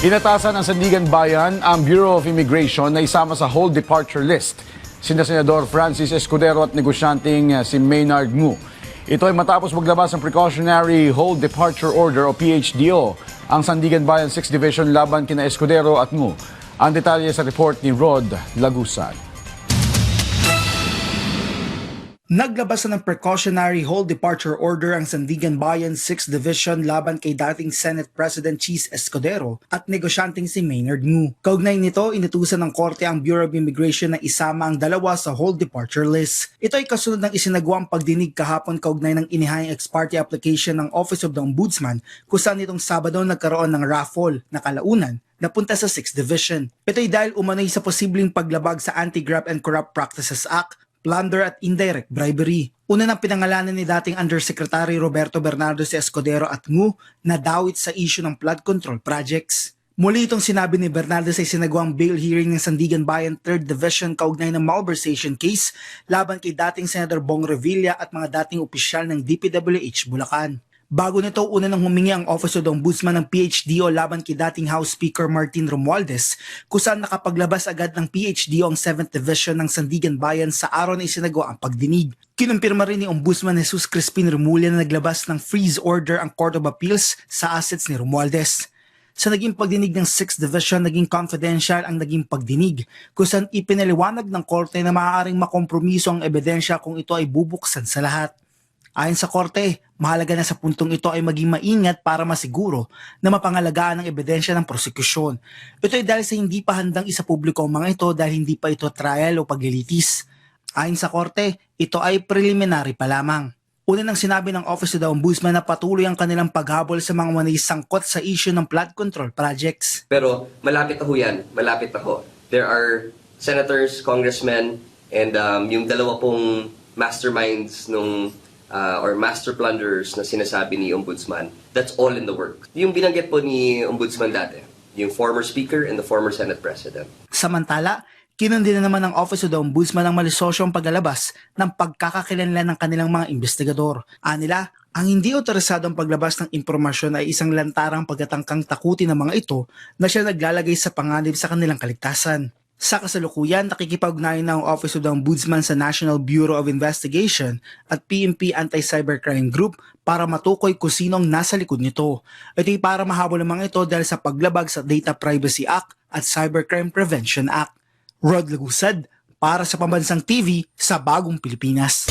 Inatasan ng Sandigan Bayan ang Bureau of Immigration na isama sa hold departure list sina Senador Francis Escudero at negosyanteng si Maynard Ngu. Ito ay matapos maglabas ng Precautionary Hold Departure Order o PHDO ang Sandigan Bayan 6th Division laban kina Escudero at Ngu. Ang detalye sa report ni Rod Lagusan. Naglabas na ng Precautionary Hold Departure Order ang Sandigan Bayan 6th Division laban kay dating Senate President Chis Escudero at negosyanteng si Maynard Ngu. Kaugnay nito, inutusan ng Korte ang Bureau of Immigration na isama ang dalawa sa Hold Departure List. Ito ay kasunod ng isinagawang pagdinig kahapon kaugnay ng inihayang ex parte application ng Office of the Ombudsman kung saan itong Sabado nagkaroon ng raffle na kalaunan napunta sa 6th Division. Ito ay dahil umano'y sa posibleng paglabag sa Anti-Graft and Corrupt Practices Act, plunder at indirect bribery. Una ng pinangalanan ni dating Undersecretary Roberto Bernardo si Escudero at Ngu na dawit sa issue ng flood control projects. Muli itong sinabi ni Bernardo sa isinagawang bail hearing ng Sandigan Bayan 3rd Division kaugnay ng malversation case laban kay dating Senator Bong Revilla at mga dating opisyal ng DPWH Bulacan. Bago nito, una nang humingi ang Office of the Ombudsman ng PHDO laban kay dating House Speaker Martin Romualdez kung saan nakapaglabas agad ng PHDO ang 7th Division ng Sandigan Bayan sa araw na isinagawa ang pagdinig. Kinumpirma rin ni Ombudsman Jesus Crispin Remulla na naglabas ng freeze order ang Court of Appeals sa assets ni Romualdez. Sa naging pagdinig ng 6th Division, naging confidential ang naging pagdinig kung saan ipinaliwanag ng Korte na maaaring makompromiso ang ebidensya kung ito ay bubuksan sa lahat. Ayon sa Korte, mahalaga na sa puntong ito ay maging maingat para masiguro na mapangalagaan ang ebidensya ng prosekusyon. Ito ay dahil sa hindi pa handang isapubliko ang mga ito dahil hindi pa ito trial o paglilitis. Ayon sa Korte, ito ay preliminary pa lamang. Una nang sinabi ng Office of the Ombudsman na patuloy ang kanilang paghabol sa mga manay sangkot sa issue ng flood control projects. Pero malapit na ho yan, malapit na ho. There are senators, congressmen, and yung dalawa pong masterminds nung or master plunderers na sinasabi ni Ombudsman, that's all in the works. Yung binanggit po ni Ombudsman dati, yung former Speaker and the former Senate President. Samantala, kinundi na naman ng Office of the Ombudsman ang malisosyong paglalabas ng pagkakakilanlan ng kanilang mga investigador. Anila, ang hindi otorisadong paglabas ng impormasyon ay isang lantarang pagkatangkang takutin ng mga ito na siya naglalagay sa panganib sa kanilang kaligtasan. Sa kasalukuyan, nakikipag-ugnayan na ang Office of the Ombudsman sa National Bureau of Investigation at PNP Anti-Cybercrime Group para matukoy kung sinong nasa likod nito. Ito ay para mahabol ang mga ito dahil sa paglabag sa Data Privacy Act at Cybercrime Prevention Act. Rod Lagusad, para sa Pambansang TV sa Bagong Pilipinas.